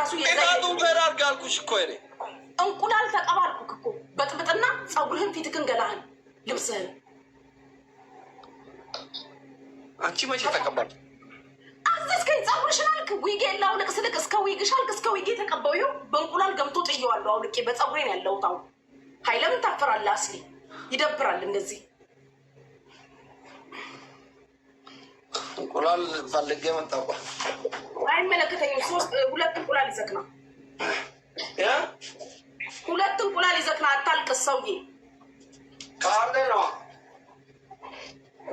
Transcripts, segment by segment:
ራሱ የዛቱን ፈራር ጋልኩሽ እኮ እኔ እንቁላል ተቀባልኩ እኮ በጥብጥና ጸጉርህን ፊትክን ገላህን ልብስህን አንቺ መቼ ተቀባል አዝስከኝ ጸጉርሽን አልክ ዊግ የላው ለቅስልቅ እስከ ዊግሽ አልክ እስከ ዊግ ተቀባዩ በእንቁላል ገምቶ ጥየዋለሁ አውልቄ በጸጉሬን ያለው ታው ኃይለም ታፈራለህ አስሊ ይደብራል እንደዚህ እንቁላል ፈልጌ መጣሁ አይመለከተኝም ሁለት እንቁላል ይዘክና ሁለት እንቁላል ይዘክና አታልቅስ ሰውዬ ካርደ ነው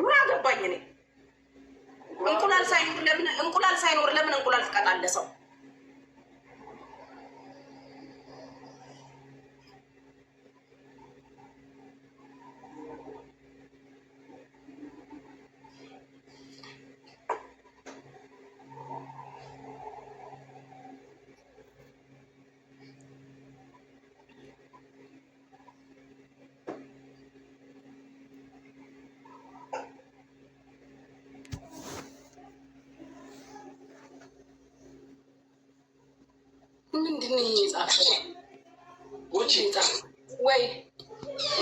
ምን አገባኝ እኔ እንቁላል ሳይኖር ለምን እንቁላል ትቀጣለህ ሰው ምንድነው ይጻፈው ወጪ ወይ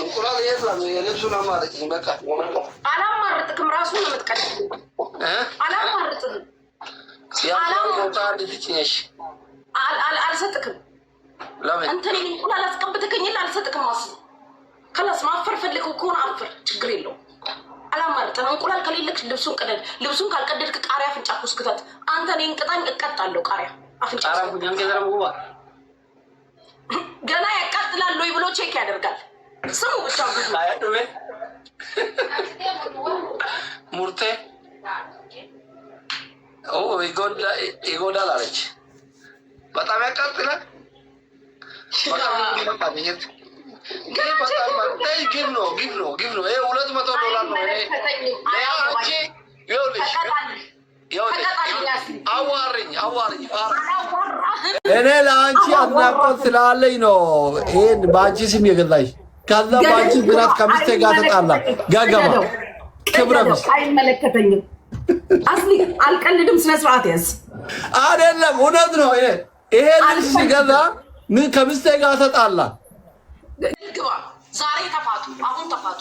እንቁላል የለም የልብሱን አማርጥ በቃ አላማርጥክም ራሱን ነው የምትቀድም አላማርጥህም ልትጭነሽ አልሰጥክም ለምን አንተ እኔን እንቁላል አስቀብተከኝ አልሰጥክም አስቡ ከላስ ማፈር ፈልገው ከሆነ አፈር ችግር የለውም አላማርጥህም እንቁላል ከሌለክ ልብሱን ቀደድ ልብሱን ካልቀደድክ ቃሪያ አፍንጫ ኩስክታት አንተ እኔን ቅጣኝ እቀጣለሁ ቃሪያ አፍንጫ ገና ያቃጥላል ወይ ብሎ ቼክ ያደርጋል ስሙ ብቻ አያዱሜ ሙርቴ ይጎዳል አለች በጣም ያቃጥላል በጣም ይመጣብኝት ግብ ነው ይሄ $200 ነው አዋርኝ እኔ ለአንቺ አድናቆት ስላለኝ ነው ይሄን በአንቺ ስም የገዛሽ ከዛ በአንቺ ብራት ከሚስቴ ጋር ተጣላ ጋገማ ክብረ ቢስ አይመለከተኝም አስሊ አልቀልድም ስነ ስርዓት ያዝ አይደለም እውነት ነው ይሄ ልጅ ሲገዛ ምን ከሚስቴ ጋር ተጣላ ግባ ዛሬ ተፋቱ አሁን ተፋቱ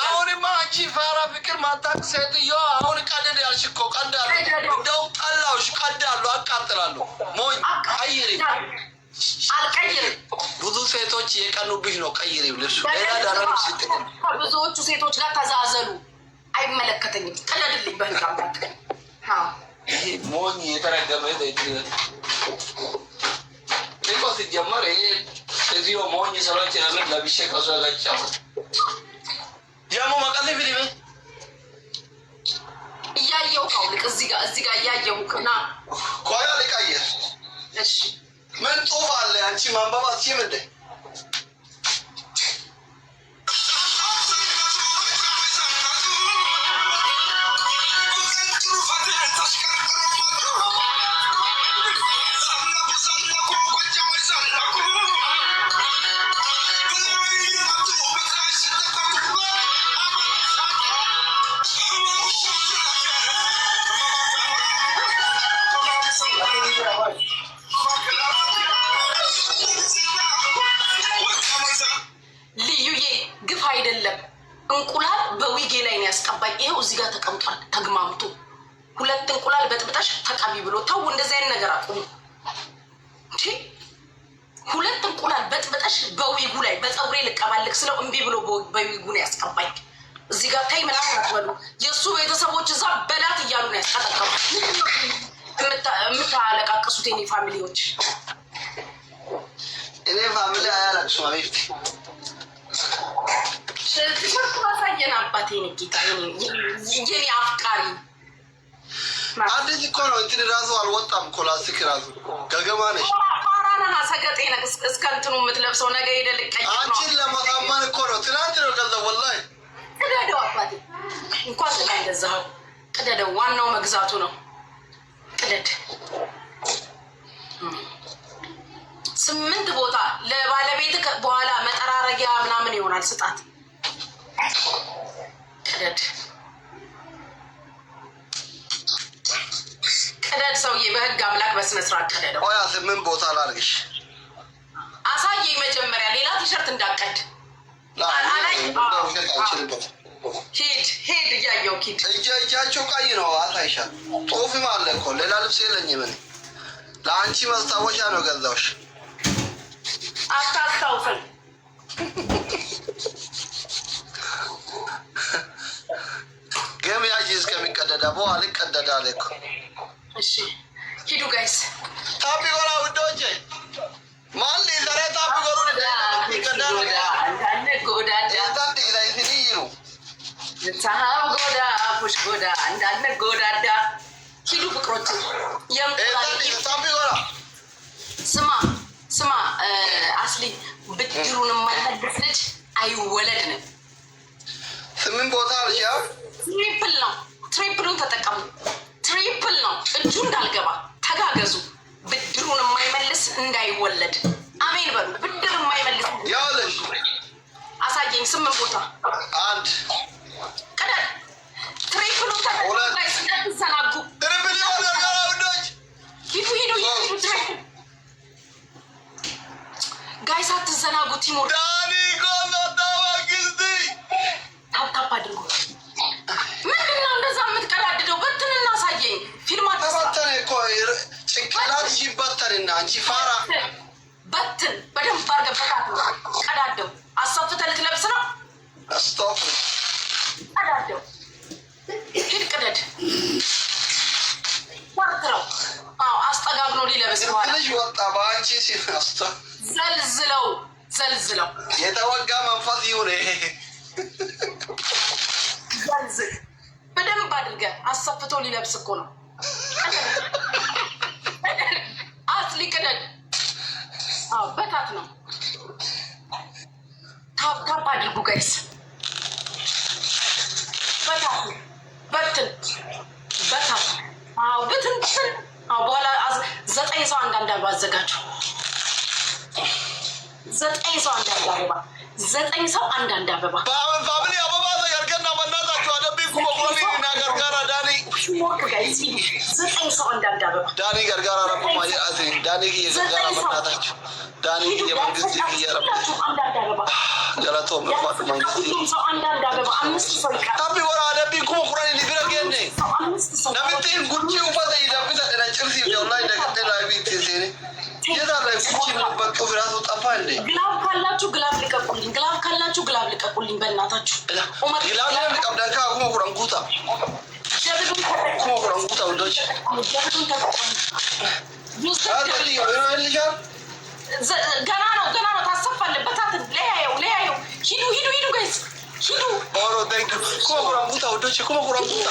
አሁንማ አንቺ ፋራ ፍቅር ማታቅ ሴትዮ አሁን ቀልድ ያልሽ እኮ ቀልዳለሁ እንደው ጠላውሽ ቀልዳለሁ አቃጥላለሁ ሞኝ ቀይሪ አልቀይርም ብዙ ሴቶች የቀኑብሽ ነው ቀይሪው ልብሱ ሌላ ዳራም ሲጥቅ ብዙዎቹ ሴቶች ጋር ተዛዘሉ አይመለከተኝም ቀለድልኝ በህጋም ሞኝ የተረገመ ሌላ ሲጀመር ይሄ እዚሁ ሞኝ ሰሎች ለምን ለብሼ ከሷ ጋር ጫወት ያሞ ማቀሌ ቪዲዮ እያየው ካውልቅ እዚህ ጋር እያየውና ቆያ ልቀይር እሺ ምን ጽሁፍ አለ አንቺ ማንበብ አትችይም እንዴ እንቁላል በዊጌ ላይ ነው ያስቀባኝ ይሄው እዚህ ጋር ተቀምጧል ተግማምቶ ሁለት እንቁላል በጥብጣሽ ተቀቢ ብሎ ታው እንደዚህ አይነት ነገር አቁሙ እሺ ሁለት እንቁላል በጥብጣሽ በዊጉ ላይ በፀጉሬ ልቀባልክ ስለው እምቢ ብሎ በዊጉ ነው ያስቀባኝ እዚህ ጋር ታይ ምናምን አትበሉ የሱ ቤተሰቦች እዛ በላት እያሉ ነው ያስቀጠቀሙ የምታለቃቅሱት የኔ ፋሚሊዎች እኔ ፋሚሊ አያለቅሱ አቤት ሽርት ማሳየን አባቴ ንቂታ የኔ አፍቃሪ አዲስ እኮ ነው እንትን ራሱ አልወጣም እኮ ላስቲክ ራሱ ገገማ ነሽ ፋራና ሰገጤ ነህ እስከ እንትኑ የምትለብሰው ነገ ሄደህ ልቀይር ነው አንቺን ለማሳመን እኮ ነው ትናንት ነው ገንዘብ ወላሂ ቅደደው አባቴ እንኳን ስለገዛኸው ቅደደው ዋናው መግዛቱ ነው ቅደድ 8 ቦታ ለባለቤት በኋላ መጠራረጊያ ምናምን ይሆናል ስጣት ቅደድ ቅደድ ሰውዬ፣ በህግ አምላክ በስነ ስርዓት ቅደደው። ቆይ ምን ቦታ ላድርግሽ? አሳየኝ መጀመሪያ፣ ሌላ ቲሸርት እንዳቀድ። ሂድ እያየው ሂድ። እጃቸው ቀይ ነው። አሳይሻል። ጦፊም አለ እኮ ሌላ ልብስ የለኝም እኔ። ለአንቺ መስታወሻ ነው ገዛውሽ። አታስታውሰኝ። ገም ያጂ እስከሚቀደዳ በኋላ ይቀደዳል እኮ። እሺ ሂዱ ጋይስ። ታቢ ጎራ ውዶቼ፣ ማን ሊዘራ ታቢ ጎራ ይቀደዳል። ጎዳ ፑሽ ጎዳ እንዳለ ጎዳዳ። ሂዱ ፍቅሮች። ስማ አስሊ፣ ብድሩን የማይመልስ ልጅ አይወለድንም። 8 ቦታ አልሻ። ትሪፕል ነው። ትሪፕሉን ተጠቀሙ። ትሪፕል ነው። እጁ እንዳልገባ ተጋገዙ። ብድሩን የማይመልስ እንዳይወለድ። አሜን በሉ። ብድር የማይመልስ ያለሽ አሳየኝ። 8 ቦታ 1 ቀደም ትሪፕሉን ተጠቀሙ። እንዳትዘናጉ። ትሪፕል ይወለዳል ወንዶች። ሂዱ ትሪፕል ጋይስ፣ አትዘናጉ። ቲሞር ዳኒ ጎዛታ ወግስቲ ታፕ አድርጉ። ምንድነው እንደዛ የምትቀዳድደው? በትን እናሳየኝ። ፊልም ተበተነ እኮ ጭንቅላትሽ ይበተንና አንቺ ፋራ። በትን በደንብ አድርገህ በታት ቀዳደው። አሳፍተህ ልትለብስ ነው። ስቶፕ ቀዳደው። ሂድ ቅደድ። ወርትረው አስጠጋግኖ ሊለብስ በኋላ ልጅ ወጣ በአንቺ ሲናስቶ ዘልዝለው የተወጋ መንፈስ ይሁን። ዘልዝል በደንብ አድርገህ አሰፍቶ ሊለብስ እኮ ነው። አስሊ ቅደድ። በታት ነው። ታፕ አድርጉ ጋይስ። በታት በትን በታት ብትንትን። በኋላ 9 ሰው አንዳንድ አበባ አዘጋጁ። 9 ሰው አንዳንድ አበባ 9 ሰው አንዳንድ አበባ ፋሚሊ አበባ ዘገርገና በእናታችሁ አደቢ ኩመኩረሚ ናገርጋራ ዳኒ ሞክ ጋይስ 9 ሰው አንዳንድ አበባ ዳኒ ገርጋራ ረቡ ማያዚ ዳኒ ገርጋራ በእናታችሁ ዳኒ የመንግስት ይያረብ አንዳንድ አበባ ገለቶ መፋት መንግስት ሰው አንዳንድ አበባ 5 ሰው ይቀር ታቢ ወራ አደቢ ኩመኩረኒ ሊብረገነ 5 ሰው ነምቲን ጉቺ ውፈተ ይደብተ ደነጭርሲ ወላይ ደገደ ላይ ቢት ሲኔ የታላይ ጉቺ በቃ ፍራሱ ጠፋ እንዴ? ግላብ ካላችሁ ግላብ ልቀቁልኝ። ግላብ ካላችሁ ግላብ ልቀቁልኝ በእናታችሁ። ኡመር ግላብ ልቀብዳካ ኩመኩረን ጉታ ጀብዱን ኩመኩረን ጉታ ወዶች ጀብዱን ተቆጣ ገና ነው። ታሰፋለበት። ለያየው ሂዱ ጋይስ ሂዱ። ኦሮ ቴንክ ኩመኩረን ጉታ ወዶች ኩመኩረን ጉታ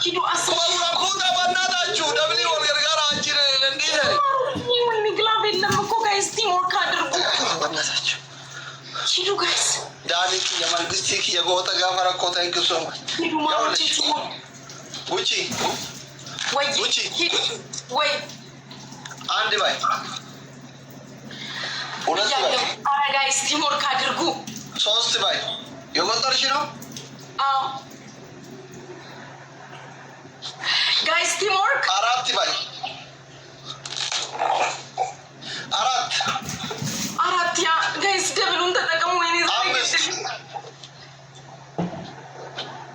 ሂዱ። ኩመኩረን ጉታ በእናታችሁ ደብሊ ወልገርጋራ አንቺ እንዴ ምን ግላብ የለም እኮ ጋይስ። ቲምወርክ አድርጉ በእናታችሁ። ሂዱ ጋይስ። ዳኒክ የመንግስቲክ የጎተ ጋፈረ እኮ ቴንክ ሶ ሂዱ ማለት ውጪ ወይ አንድ ባይ ሁለት ባይ ኧረ ጋይስ ቲምወርክ አድርጉ። 3 ባይ የቆጠርሽ ነው። አዎ ጋይስ ቲምወርክ 4 ባይ 4 ያ ጋይስ ደብሉን ተጠቀሙ። ወይኔ 5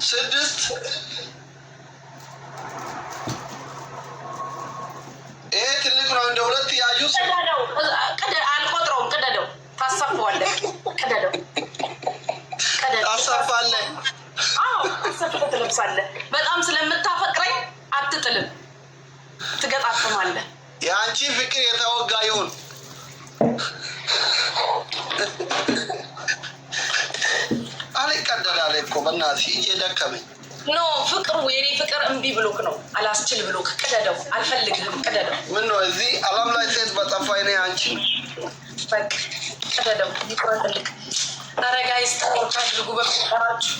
6 ይሄ ትልቅ ነው። እንደ 2 ያዩስ አልቆጥረውም። ቅደደው። ታሰፋዋለህ። ቅደደው። ታሰፋለህ። አሰፍተህ ትለብሳለህ። በጣም ስለምታፈቅረኝ አትጥልም፣ ትገጣጥማለህ። የአንቺ ፍቅር የተወጋ ይሁን። አልቀደዳለ እኮ በእናትሽ ይሄ ደከመኝ። ኖ ፍቅሩ የኔ ፍቅር እምቢ ብሎክ ነው። አላስችል ብሎክ ቅደደው። አልፈልግህም። ቅደደው። ምን ነው እዚህ ዓለም ላይ ሴት በጠፋ እኔ አንቺ በቃ ቅደደው። ይቆረጥልክ። ኧረ ጋይስ ተወርታ አድርጉ በፍቅራችሁ።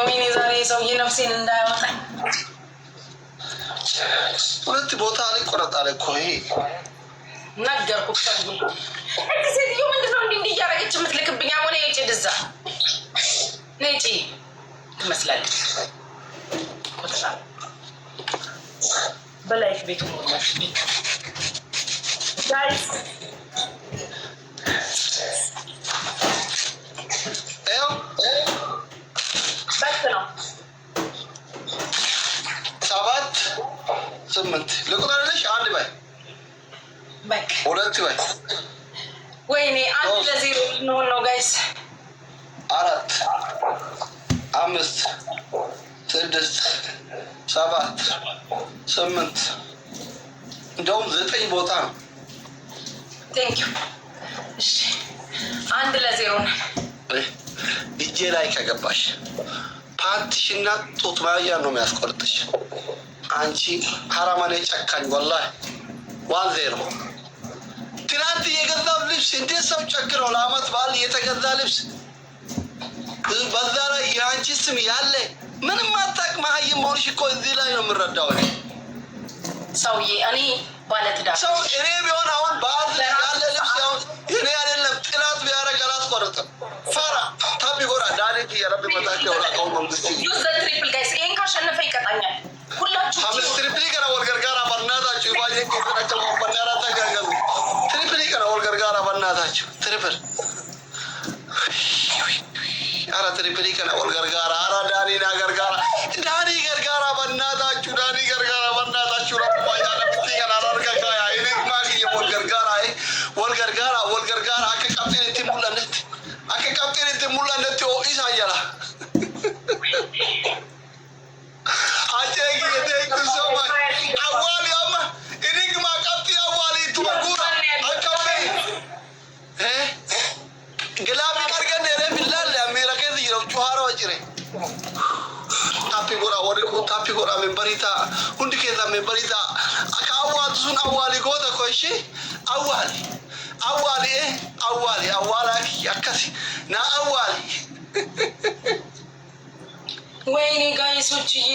ወይኔ ዛሬ ሰውዬ ነፍሴን እንዳያወጣኝ። 2 ቦታ አልቆረጣለ እኮ ይሄ ነገርኩህ። እዚህ ሴትዮ ምንድነው እንዲህ እያደረገች የምትልክብኝ? አሁን ነጭ ድዛ ነጭ ትመስላለች። ቆጥራል በላይፍ ቤቱ ሞላሽ ጋይስ ነው 7 8 ልቁጠርልሽ። 1 በይ በቃ 2 በይ ወይኔ 1-0 ልንሆን ነው ጋይስ 4 5 6 7 8 እንደውም 9 ቦታ ነው። ቴንኪዩ። እሺ 1-0 ነው። እጄ ላይ ከገባሽ ፓንትሽና ጡት ማያ ነው የሚያስቆርጥሽ። አንቺ ሀራማኔ ጨካኝ ወላሂ 1-0። ትናንት የገዛው ልብስ እንዴት ሰው ጨክነው ለአመት በዓል የተገዛ ልብስ በዛ ላይ የአንቺ ስም ያለ ምንም አታውቅም። መሀይም መሆንሽ እኮ እዚህ ላይ ነው የምረዳው። ሰውዬ እኔ ባለትዳር ሰው እኔ ቢሆን አሁን በዓል ያለ ልብስ አሁን እኔ አይደለም ጥላት ቢያደርግ አላስቆርጥም። ፈራ ታቢ ጎራ ዳኔት የረብ መታቸው ላቀው መንግስት ዩዝ ዘ ትሪፕል ጋይስ። ይሄን ካሸነፈ ይቀጣኛል። ሁላችሁ 5 ትሪፕል ይቀራ ወልገር ጋራ በእናታችሁ ይባዬ ከፈተቸው በእናራ ተጋገሉ። ትሪፕል ይቀራ ወልገር ጋራ በእናታችሁ ትሪፕል አራ ትሪፕል ይቀራ ወልገር ጋራ አራ ዳኒ ናገር ጋራ ዳኒ ገርጋራ በእናታችሁ ዳኒ ገርጋራ በእናታችሁ ረባ ያለ ትይቀራ አርጋጋ አይኔ ማቂ የወልገር ጋራ ወልገር ጋራ አከቀብቴን ትሙላነት አከቀብቴን ትሙላነት ኦኢሳ ያላ አጨጊ የቴክ ሶማ አዋሊ አማ ኢኒግማ ቀብቲ አዋሊ ቱጉራ አከበ ግላብ አርገን ለቢላል አሜሪካን ይለው ጩሃራ ወጭሬ ታፒ ጎራ ወደ ታፒ ጎራ መንበሪታ ሁንዲ ከዛ መንበሪታ አካዋት ሱን አዋሊ ጎታ ኮሺ አዋሊ አዋላኪ አከሲ ና አዋሊ ወይኔ ጋይሶችዬ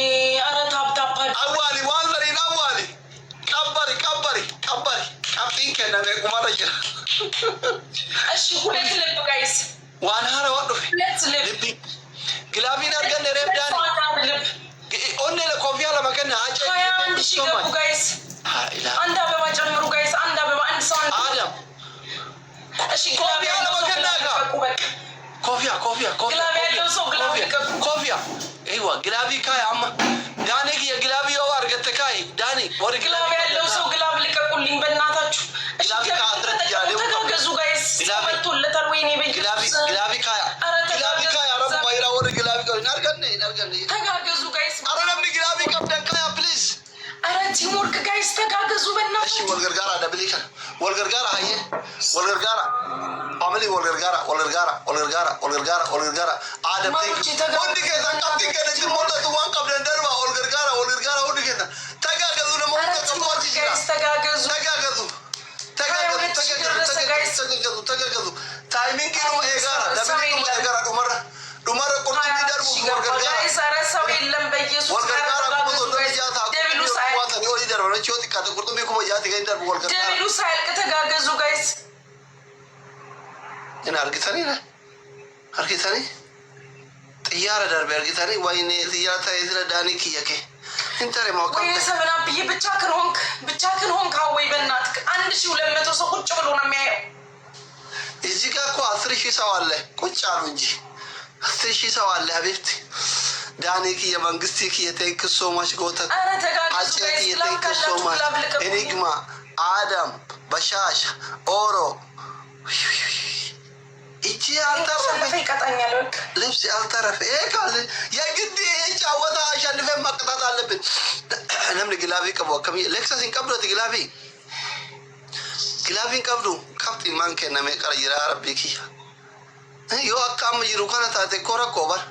አረ ታፕታፓ አዋሊ ዋልበሪን አዋሊ ቀበሪ ቀብጢን ከነመ ቁማራ ጅራ እሺ 2 ልብ ጋይስ ዋን ሀረ ወዶ 2 ልብ ግላቢን አርገን ረብዳን ኦኔ ለኮፊያ ለመከና አጨ 21 ሺህ ገቡ ጋይስ። አንድ አበባ ጨምሩ ጋይስ። አንድ አበባ አንድ ሰው አዳም እሺ ኮፊያ ለመከና ኮፊያ ግላቢ ያለው ሰው ግላቢ ልቀቁ። ኮፊያ አይዋ ግላቢ ካይ አማ ዳኒ የግላቢ ያው አርገተ ካይ ዳኒ ወር ግላቢ ያለው ሰው ግላብ ልቀቁልኝ በእናታችሁ። እሺ ተጋገዙ ጋይስ። መጥቶለታል። ወይኔ ግላቢ ካይ አረብ ባይራ ወር ግላቢ ካይ ናርገነ ተጋገዙ ጋይስ። አረብ ግላቢ ቀብደን ካይ ፕሊዝ አረ ቲምወርክ ጋይስ ተጋገዙ በእናታችሁ። እሺ ወልገር ጋራ ደብሊካ ወልገር ጋራ አየ ወልገር ጋራ ፋሚሊ ወልገር ጋራ አደም ወንድ ከዛ ቀብቲ ከነጂ ሞላቱ ዋን ቀብደን ደርባ ወልገር ጋራ ወንድ ከዛ ተጋገዙ ነው ሞላቱ ጋይስ ተጋገዙ ታይሚንግ ነው ኤጋራ ደብሊካ ኤጋራ ዱመራ ቁርጥ ይደርቡ ወልገር ጋራ ጋይስ አረ ሰው የለም በኢየሱስ ወልገር ጋራ ደብሉ ሳያልቅ ተጋገዙ ጋይስ። እና አርጊታኒ ጥያረ ደርቤ አርጊታኒ ወይኔ ጥያታ ይዝለ ዳኒ ክየከ እንተረ ማውቀ ወይ ሰብና ብዬ ብቻህን ሆንክ አወይ በእናትህ 1200 ሰው ቁጭ ብሎ ነው የሚያየው። እዚህ ጋር እኮ 10,000 ሰው አለ ቁጭ አሉ እንጂ 10,000 ሰው አለ ሀቢብቲ ዳኒ የመንግስት የቴንክ ሶ ማች ጎተ አጨ የቴንክ ሶ ማች ኤኒግማ አዳም በሻሽ ኦሮ እቺ አልተረፈ ይቀጣኛል። በቃ ልብስ አልተረፈ ካለ የግድ ጫወታ አሸንፈን መቅጣት አለብን። ለምን ግላቢ ቀቦ ከሚ ሌክሰሲን ቀብዶት ግላቢን ቀብዱ ቀብጢ ማንከ ነመ ቀርይራ ረቢኪ ዮ አካም ይሩ ከነታቴ ኮረኮበር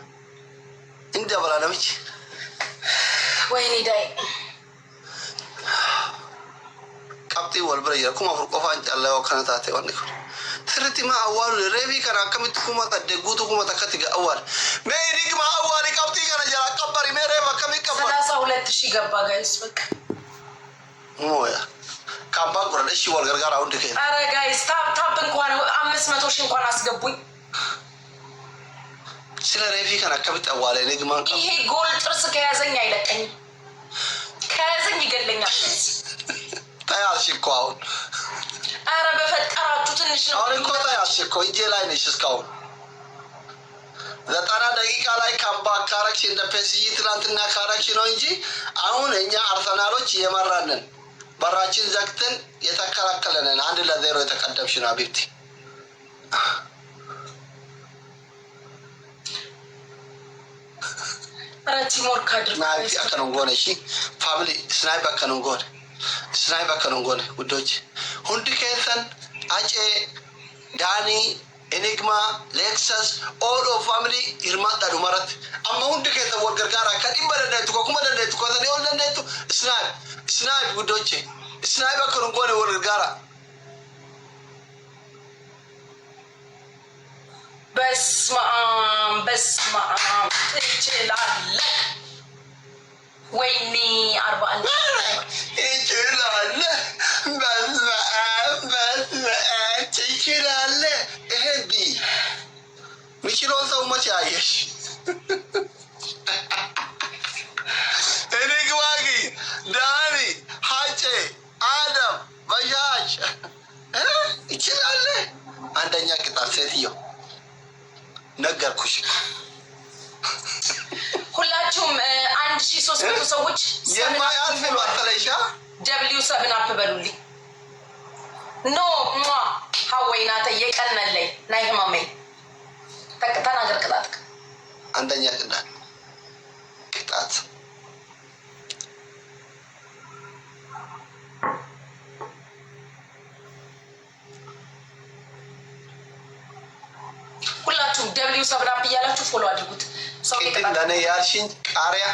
እንደ በላለምች ወይኔ ዳይ ቀብጢ ወልብረ የኩማ ፍርቆፋን ጫላው ከነታቴ ወንኩ ትርቲማ አዋሉ ረቢ ከራ ከሚት ኩማ ተደጉቱ ኩማ ተከትጋ አዋል ሜዲግማ አዋሊ ቀብጢ ከነ ጀራ ቀበሪ ሜሬባ ከሚቀበል 32000 ገባ ጋይስ። በቃ ሞያ ካምባ ቆረደሽ ወልገር ጋር አሁን ድከ አረ ጋይስ ታፕ እንኳን 500 ሺህ እንኳን አስገቡኝ። ስለ ሬፊ ከናከብት አዋለ ንግማን ይሄ ጎል ጥርስ ከያዘኝ አይለቀኝም። ከያዘኝ ይገለኛል። ታያልሽ እኮ አሁን። ኧረ በፈጠራችሁ ትንሽ ነው። አሁን እኮ ታያልሽ እኮ እጄ ላይ ነሽ እስካሁን 90 ደቂቃ ላይ ካምባ ካረክሽ እንደ ፔስጂ ትናንትና ካረክሽ ነው እንጂ አሁን እኛ አርሰናሎች እየመራንን በራችን ዘግተን የተከላከለንን 1-0 የተቀደምሽ ነው አቢብቲ። ቲሞር ካድር ናቢ አከነንጎነ እሺ ፋሚሊ ስናይፕ አከነንጎነ ስናይፕ አከነንጎነ ውዶች ሁንድ ከሰን አጬ ዳኒ ኤኒግማ ሌክሰስ ኦል ኦፍ ፋሚሊ ይርማጣ ዱማራት አማ ሁንድ ከሰ ወርገር ጋር ከዲም በደነቱ ኮኩመ ደነቱ ኮተኔ ወለነቱ ስናይፕ ውዶች ስናይፕ አከነንጎነ ወርገር ጋር በስመ አብ ትችላለህ። ወይኔ 41 ትችላለህ። በስመ አብ ትችላለህ። ይሄ ቢ የሚችለውን ሰው መቼ አየሽ? እኔ ግባጊ ዳኒ ሀጬ አደም በሻሽ ይችላለህ። አንደኛ ቅጣት ሴትዮ ነገርኩሽ። ሁላችሁም 1300 ሰዎች የማያልፍ ባተለሻ ደብሊው 7 አፕ በሉልኝ። ኖ ሀወይናተ የቀነለይ ናይ ህማመይ ተናገር። ቅጣት አንደኛ ቅጣት ሁላችሁም ደብሊው 7 አፕ እያላችሁ ፎሎ አድርጉት። ሰው ለኔ ያልሽኝ ቃሪያ